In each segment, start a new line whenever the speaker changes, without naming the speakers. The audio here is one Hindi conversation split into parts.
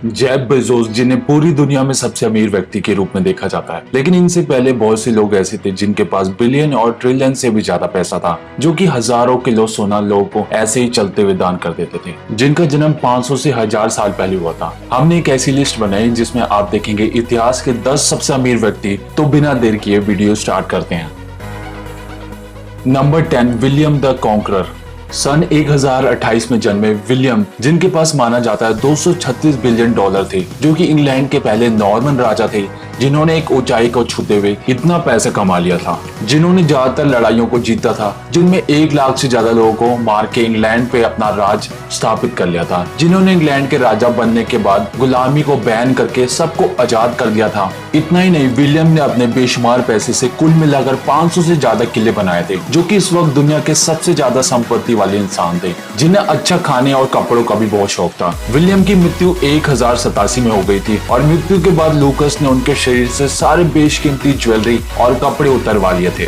जेफ बेजोस, जिन्हें पूरी दुनिया में सबसे अमीर व्यक्ति के रूप में देखा जाता है, लेकिन इनसे पहले बहुत से लोग ऐसे थे जिनके पास बिलियन और ट्रिलियन से भी ज्यादा पैसा था, जो कि हजारों किलो सोना लोगों को ऐसे ही चलते हुए दान कर देते थे, जिनका जन्म 500 से 1000 साल पहले हुआ था। हमने एक ऐसी लिस्ट बनाई जिसमें आप देखेंगे इतिहास के 10 सबसे अमीर व्यक्ति। तो बिना देर किए वीडियो स्टार्ट करते हैं। Number 10, William the Conqueror. सन 1028 में जन्मे विलियम, जिनके पास माना जाता है 236 बिलियन डॉलर थे, जो कि इंग्लैंड के पहले नॉर्मन राजा थे, जिन्होंने एक ऊंचाई को छूते हुए इतना पैसा कमा लिया था, जिन्होंने ज्यादातर लड़ाइयों को जीता था, जिनमें 1 लाख से ज्यादा लोगों को मार के इंग्लैंड पे अपना राज स्थापित कर लिया था, जिन्होंने इंग्लैंड के राजा बनने के बाद गुलामी को बैन करके सबको आजाद कर दिया था। इतना ही नहीं, विलियम ने अपने बेशुमार पैसे से कुल मिलाकर 500 से ज्यादा किले बनाए थे, जो कि इस वक्त दुनिया के सबसे ज्यादा संपत्ति वाले इंसान थे, जिन्हें अच्छा खाने और कपड़ों का भी बहुत शौक था। विलियम की मृत्यु 1087 में हो गई थी और मृत्यु के बाद लूकस ने उनके शरीर से सारे बेशकीमती ज्वेलरी और कपड़े उतरवा लिए थे।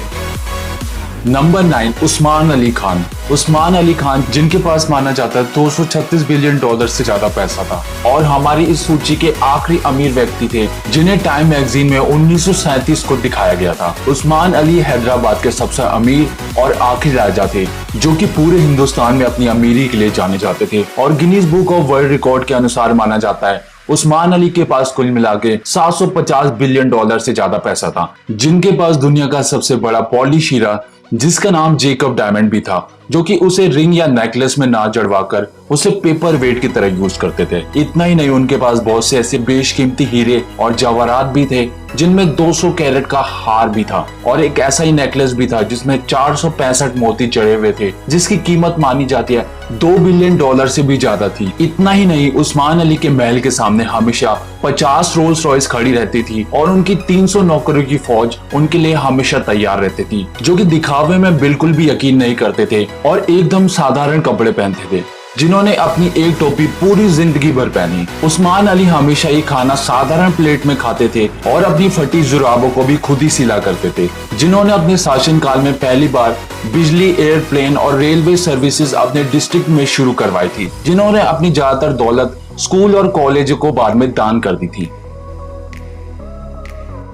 नंबर 9, उस्मान अली खान। उस्मान अली खान, जिनके पास माना जाता है 236 बिलियन डॉलर से ज्यादा पैसा था और हमारी इस सूची के आखिरी अमीर व्यक्ति थे, जिन्हें टाइम मैगजीन में 1937 को दिखाया गया था। उस्मान अली हैदराबाद के सबसे अमीर और आखिरी राजा थे, जो कि पूरे हिंदुस्तान में अपनी अमीरी के लिए जाने जाते थे और Guinness book of world record के अनुसार माना जाता है उस्मान अली के पास कुल मिला के 750 बिलियन डॉलर से ज्यादा पैसा था, जिनके पास दुनिया का सबसे बड़ा पॉलिश हीरा, जिसका नाम जेकब डायमंड भी था, जो कि उसे रिंग या नेकलेस में ना जड़वाकर उसे पेपर वेट की तरह यूज करते थे। इतना ही नहीं, उनके पास बहुत से ऐसे बेशकीमती हीरे और जवाहरात भी थे, जिनमें 200 कैरेट का हार भी था और एक ऐसा ही नेकलेस भी था जिसमें 465 मोती जड़े हुए थे, जिसकी कीमत मानी जाती है 2 बिलियन डॉलर से भी ज्यादा थी। इतना ही नहीं, उस्मान अली के महल के सामने हमेशा 50 रोल्स रॉयस खड़ी रहती थी और उनकी 300 नौकरों की फौज उनके लिए हमेशा तैयार रहती थी, जो कि दिखावे में बिल्कुल भी यकीन नहीं करते थे और एकदम साधारण कपड़े पहनते थे, जिन्होंने अपनी एक टोपी पूरी जिंदगी भर पहनी। उस्मान अली हमेशा ये खाना साधारण प्लेट में खाते थे और अपनी फटी जुराबों को भी खुद ही सिला करते थे, जिन्होंने अपने शासनकाल में पहली बार बिजली, एयरप्लेन और रेलवे सर्विसेज अपने डिस्ट्रिक्ट में शुरू करवाई थी, जिन्होंने अपनी ज्यादातर दौलत स्कूल और कॉलेज को बाद में दान कर दी थी।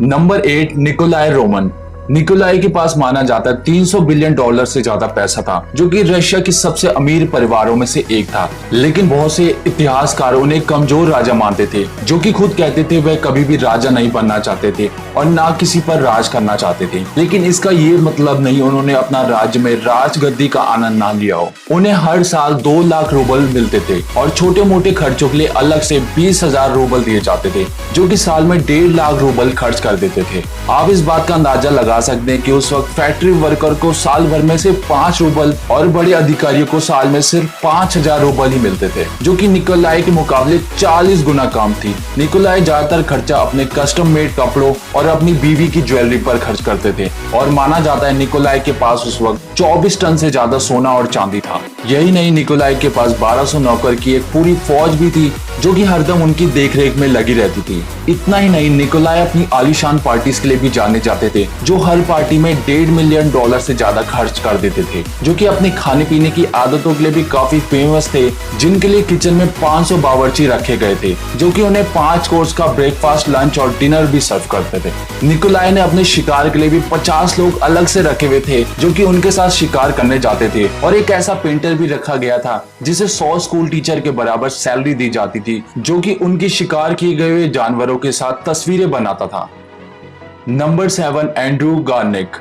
Number 8, Nikolai Roman. निकोलाई के पास माना जाता है 300 बिलियन डॉलर से ज्यादा पैसा था, जो कि रशिया के सबसे अमीर परिवारों में से एक था, लेकिन बहुत से इतिहासकार उन्हें कमजोर राजा मानते थे, जो कि खुद कहते थे वह कभी भी राजा नहीं बनना चाहते थे और ना किसी पर राज करना चाहते थे। लेकिन इसका ये मतलब नहीं उन्होंने अपना राज्य में राजगद्दी का आनंद ना लिया हो। उन्हें हर साल 2 लाख रूबल मिलते थे और छोटे मोटे खर्चों के लिए अलग से 20,000 रूबल दिए जाते थे, जो कि साल में 1.5 लाख रूबल खर्च कर देते थे। आप इस बात का अंदाजा लगा सकते हैं कि उस वक्त फैक्ट्री वर्कर को साल भर में सिर्फ 5 रूबल और बड़े अधिकारियों को साल में सिर्फ 5,000 रूबल ही मिलते थे, जो कि निकोलाई के मुकाबले 40 गुना कम थी। निकोलाई ज्यादातर खर्चा अपने कस्टम मेड कपड़ों और अपनी बीवी की ज्वेलरी पर खर्च करते थे और माना जाता है निकोलाई के पास उस वक्त 24 टन से ज्यादा सोना और चांदी था। यही नहीं, निकोलाई के पास 1200 नौकर की एक पूरी फौज भी थी, जो कि हरदम उनकी देखरेख में लगी रहती थी। इतना ही नहीं, निकोलाई अपनी आलीशान पार्टीज के लिए भी जाने जाते थे, जो हर पार्टी में 1.5 मिलियन डॉलर से ज्यादा खर्च कर देते थे, जो कि अपने खाने पीने की आदतों के लिए भी काफी फेमस थे, जिनके लिए किचन में 500 बावर्ची रखे गए थे, जो कि उन्हें 5 कोर्स का ब्रेकफास्ट, लंच और डिनर भी सर्व करते थे। निकोलाई ने अपने शिकार के लिए भी 50 लोग अलग से रखे हुए थे, जो कि उनके साथ शिकार करने जाते थे और एक ऐसा पेंटर भी रखा गया था जिसे 100 स्कूल टीचर के बराबर सैलरी दी जाती थी, जो कि उनकी शिकार किए गए हुए जानवरों के साथ तस्वीरें बनाता था। Number 7, Andrew गार्निक।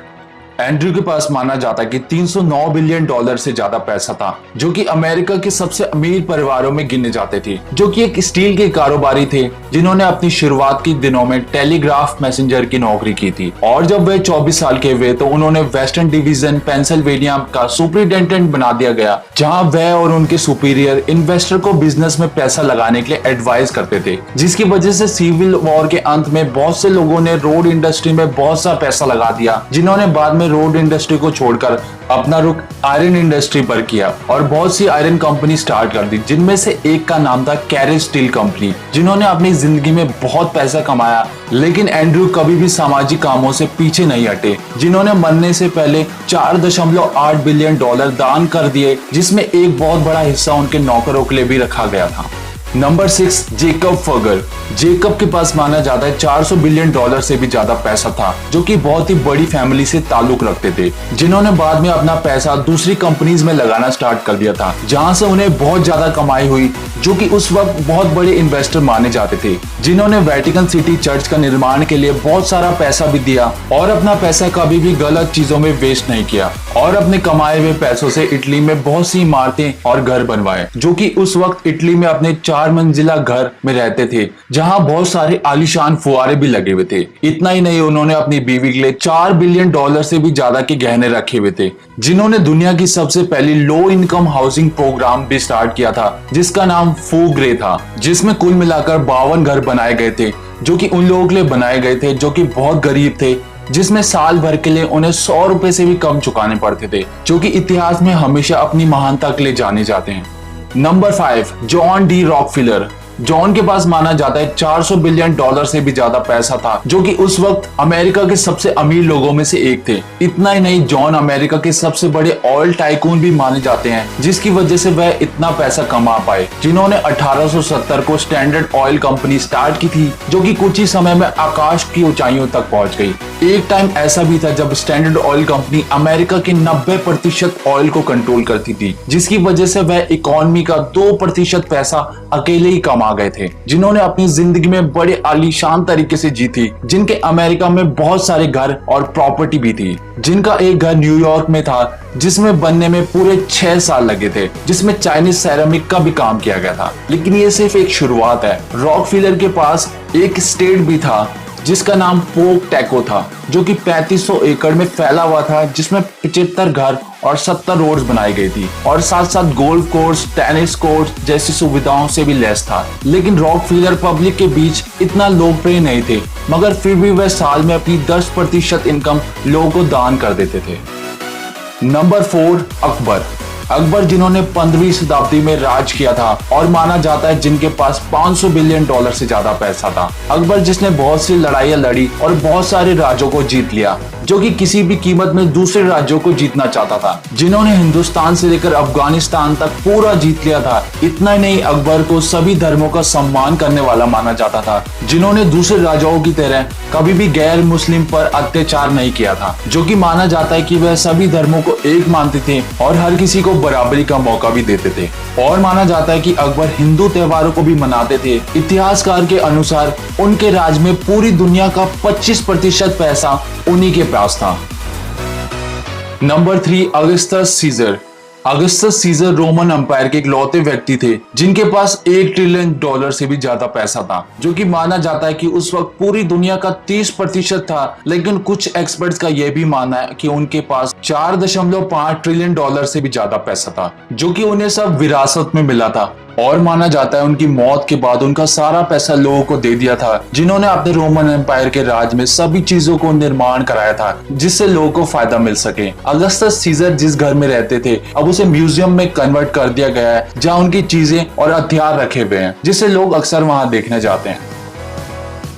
एंड्रू के पास माना जाता है कि 309 बिलियन डॉलर से ज्यादा पैसा था, जो कि अमेरिका के सबसे अमीर परिवारों में गिने जाते थे, जो कि एक स्टील के कारोबारी थे, जिन्होंने अपनी शुरुआत के दिनों में टेलीग्राफ मैसेंजर की नौकरी की थी और जब वे 24 साल के हुए तो उन्होंने वेस्टर्न डिवीजन पेंसिल्वेनिया का सुपरिटेंडेंट बना दिया गया, जहां वह और उनके सुपीरियर इन्वेस्टर को बिजनेस में पैसा लगाने के लिए एडवाइस करते थे, जिसकी वजह से सिविल वॉर के अंत में बहुत से लोगों ने रोड इंडस्ट्री में बहुत सा पैसा लगा दिया, जिन्होंने बाद में रोड इंडस्ट्री को छोड़कर अपना रुख आयरन इंडस्ट्री पर किया और बहुत सी आयरन कंपनी स्टार्ट कर दी, जिनमें से एक का नाम था कैरेज स्टील कंपनी, जिन्होंने अपनी जिंदगी में बहुत पैसा कमाया। लेकिन एंड्रू कभी भी सामाजिक कामों से पीछे नहीं हटे, जिन्होंने मरने से पहले 4.8 बिलियन डॉलर दान कर दिए, जिसमें एक बहुत बड़ा हिस्सा उनके नौकरों के लिए भी रखा गया था। Number 6, Jacob फगर। जेकब के पास माना जाता है 400 बिलियन डॉलर से भी ज्यादा पैसा था, जो कि बहुत ही बड़ी फैमिली से ताल्लुक रखते थे, जिन्होंने बाद में अपना पैसा दूसरी कंपनीज में लगाना स्टार्ट कर दिया था, जहां से उन्हें बहुत ज्यादा कमाई हुई, जो कि उस वक्त बहुत बड़े इन्वेस्टर माने जाते थे, जिन्होंने वेटिकन सिटी चर्च का निर्माण के लिए बहुत सारा पैसा भी दिया और अपना पैसा कभी भी गलत चीजों में वेस्ट नहीं किया, और अपने कमाए हुए पैसों से इटली में बहुत सी इमारतें और घर बनवाए, जो कि उस वक्त इटली में अपने 4 मंजिला घर में रहते थे, जहां बहुत सारे आलीशान फुआरे भी लगे हुए थे। इतना ही नहीं, उन्होंने अपनी बीवी के लिए 4 बिलियन डॉलर से भी ज्यादा के गहने रखे हुए थे, जिन्होंने दुनिया की सबसे पहली लो इनकम हाउसिंग प्रोग्राम भी स्टार्ट किया था, जिसका नाम फूग्रे था, जिसमें कुल मिलाकर 52 घर बनाए गए थे, जो कि उन लोगों के लिए बनाए गए थे जो कि बहुत गरीब थे, जिसमें साल भर के लिए उन्हें 100 रुपए से भी कम चुकाने पड़ते थे, जो कि इतिहास में हमेशा अपनी महानता के लिए जाने जाते हैं। Number 5, John D Rockefeller. John के पास माना जाता है 400 बिलियन डॉलर से भी ज्यादा पैसा था, जो कि उस वक्त अमेरिका के सबसे अमीर लोगों में से एक थे। इतना ही नहीं, जॉन अमेरिका के सबसे बड़े ऑयल टाइकून भी माने जाते हैं, जिसकी वजह से वह इतना पैसा कमा पाए, जिन्होंने 1870 को स्टैंडर्ड ऑयल कंपनी स्टार्ट की थी, जो कि कुछ ही समय में आकाश की ऊंचाइयों तक पहुंच गई। एक टाइम ऐसा भी था जब स्टैंडर्ड ऑयल कंपनी अमेरिका के 90% ऑयल को कंट्रोल करती थी, जिसकी वजह से वह इकोनॉमी का 2% पैसा अकेले ही कमा गए थे, जिन्होंने अपनी जिंदगी में बड़े आलीशान तरीके से जी थी, जिनके अमेरिका में बहुत सारे घर और प्रॉपर्टी भी थी, जिनका एक घर न्यूयॉर्क में था, जिसमें बनने में पूरे 6 साल लगे थे, जिसमें चाइनीज सेरामिक का भी काम किया गया था। लेकिन ये सिर्फ एक शुरुआत है। रॉकफिलर के पास एक स्टेट भी था, जिसका नाम पोक टैको था, जो कि 3500 एकड़ में फैला हुआ था, जिसमें 75 घर और 70 रोड्स बनाई गई थी, और साथ साथ गोल्फ कोर्स, टेनिस कोर्ट जैसी सुविधाओं से भी लैस था। लेकिन रॉकफिलर पब्लिक के बीच इतना लोकप्रिय नहीं थे, मगर फिर भी वह साल में अपनी 10% इनकम लोगों को दान कर देते थे। नंबर 4, अकबर। अकबर, जिन्होंने 15वीं शताब्दी में राज किया था और माना जाता है जिनके पास 500 बिलियन डॉलर से ज्यादा पैसा था। अकबर, जिसने बहुत सी लड़ाइयां लड़ी और बहुत सारे राज्यों को जीत लिया, जो कि किसी भी कीमत में दूसरे राज्यों को जीतना चाहता था, जिन्होंने हिंदुस्तान से लेकर अफगानिस्तान तक पूरा जीत लिया था। इतना ही नहीं, अकबर को सभी धर्मों का सम्मान करने वाला माना जाता था, जिन्होंने दूसरे राजाओं की तरह कभी भी गैर मुस्लिम पर अत्याचार नहीं किया था, जो कि माना जाता है कि वह सभी धर्मों को एक मानते थे और हर किसी को बराबरी का मौका भी देते थे। और माना जाता है कि अकबर हिंदू त्योहारों को भी मनाते थे। इतिहासकार के अनुसार उनके राज में पूरी दुनिया का 25% पैसा उन्हीं के पास था। Number 3, Augustus Caesar. Augustus Caesar Roman empire के इकलौते व्यक्ति थे जिनके पास 1 ट्रिलियन डॉलर से भी ज्यादा पैसा था, जो कि माना जाता है कि उस वक्त पूरी दुनिया का 30% था। लेकिन कुछ एक्सपर्ट्स का यह भी मानना है कि उनके पास 4.5 ट्रिलियन डॉलर से भी ज्यादा पैसा था, जो कि उन्हें सब विरासत में मिला था। और माना जाता है उनकी मौत के बाद उनका सारा पैसा लोगों को दे दिया था, जिन्होंने अपने रोमन एम्पायर के राज में सभी चीजों को निर्माण कराया था, जिससे लोगों को फायदा मिल सके। अगस्टस सीजर जिस घर में रहते थे, अब उसे म्यूजियम में कन्वर्ट कर दिया गया है, जहां उनकी चीजें और हथियार रखे हुए हैं, जिससे लोग अक्सर वहां देखने जाते हैं।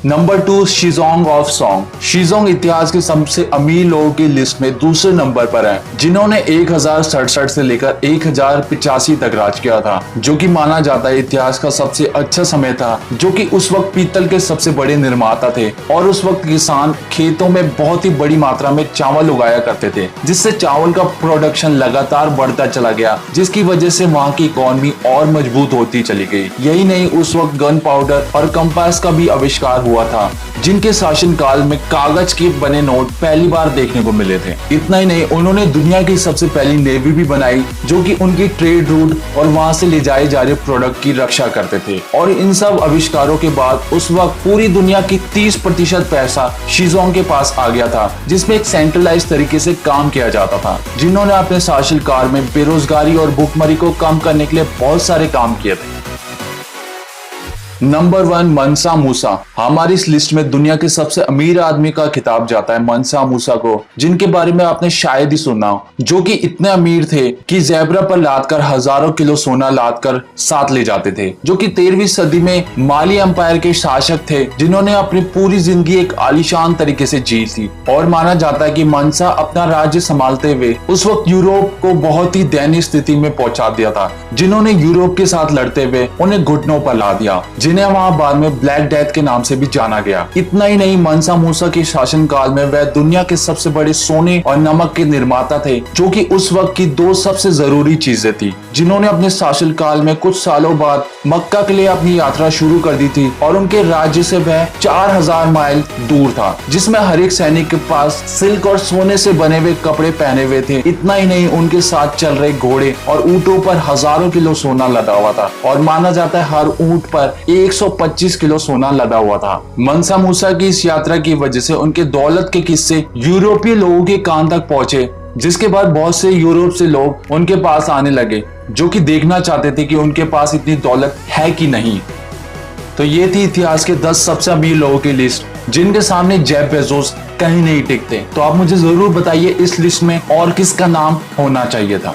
Number 2, Shizong of Song. Shizong इतिहास के सबसे अमीर लोगों की लिस्ट में दूसरे नंबर पर है, जिन्होंने 1067 से लेकर 1085 तक राज किया था, जो कि माना जाता है इतिहास का सबसे अच्छा समय था, जो कि उस वक्त पीतल के सबसे बड़े निर्माता थे। और उस वक्त किसान खेतों में बहुत ही बड़ी मात्रा में चावल उगाया करते थे, जिससे चावल का प्रोडक्शन लगातार बढ़ता चला गया, जिसकी वजह से वहाँ की इकोनॉमी और मजबूत होती चली गई। यही नहीं, उस वक्त गन पाउडर और कंपास का भी आविष्कार हुआ था, जिनके शासनकाल में कागज के बने नोट पहली बार देखने को मिले थे। इतना ही नहीं, उन्होंने दुनिया की सबसे पहली नेवी भी बनाई, जो कि उनकी ट्रेड रूट और वहां से ले जाए जा रहे प्रोडक्ट की रक्षा करते थे। और इन सब आविष्कारों के बाद उस वक्त पूरी दुनिया की 30% पैसा शीजोंग के पास आ गया था, जिसमें एक सेंट्रलाइज तरीके से काम किया जाता था, जिन्होंने अपने शासनकाल में बेरोजगारी और भुखमरी को कम करने के लिए बहुत सारे काम किए थे। नंबर 1, मनसा मूसा। हमारी इस लिस्ट में दुनिया के सबसे अमीर आदमी का खिताब जाता है मनसा मूसा को, जिनके बारे में आपने शायद ही सुना हो, जो कि इतने अमीर थे कि ज़ेब्रा पर लादकर हजारों किलो सोना लादकर साथ ले जाते थे, जो कि 13वीं सदी में माली एम्पायर के शासक थे, जिन्होंने अपनी पूरी जिंदगी एक आलीशान तरीके से जी थी। और माना जाता है कि मनसा अपना राज्य संभालते हुए उस वक्त यूरोप को बहुत ही दयनीय स्थिति में पहुंचा दिया था, जिन्होंने यूरोप के साथ लड़ते हुए उन्हें घुटनों पर ला दिया, जिन्हें वहां बाद में ब्लैक डेथ के नाम से भी जाना गया। इतना ही नहीं, मनसा मूसा के शासन काल में वह दुनिया के सबसे बड़े सोने और नमक के निर्माता थे, जो कि उस वक्त की 2 सबसे जरूरी चीजें थी, जिन्होंने अपने शासन काल में कुछ सालों बाद मक्का के लिए अपनी यात्रा शुरू कर दी थी। और उनके राज्य से वह 4000 माइल दूर था, जिसमें हर एक सैनिक के पास सिल्क और सोने से बने हुए कपड़े पहने हुए थे। इतना ही नहीं, उनके साथ चल रहे घोड़े और ऊंटों पर हजारों किलो सोना लदा हुआ था, और माना जाता है हर ऊंट पर 125 किलो सोना लदा हुआ था। मनसा मूसा की इस यात्रा की वजह से उनके दौलत के किस्से यूरोपीय लोगों के कान तक पहुंचे, जिसके बाद बहुत से यूरोप से लोग उनके पास आने लगे, जो कि देखना चाहते थे कि उनके पास इतनी दौलत है कि नहीं। तो ये थी इतिहास के 10 सबसे अमीर लोगों की लिस्ट, जिनके सामने जेफ बेजोस कहीं नहीं टिकते। तो आप मुझे जरूर बताइए इस लिस्ट में और किसका नाम होना चाहिए था।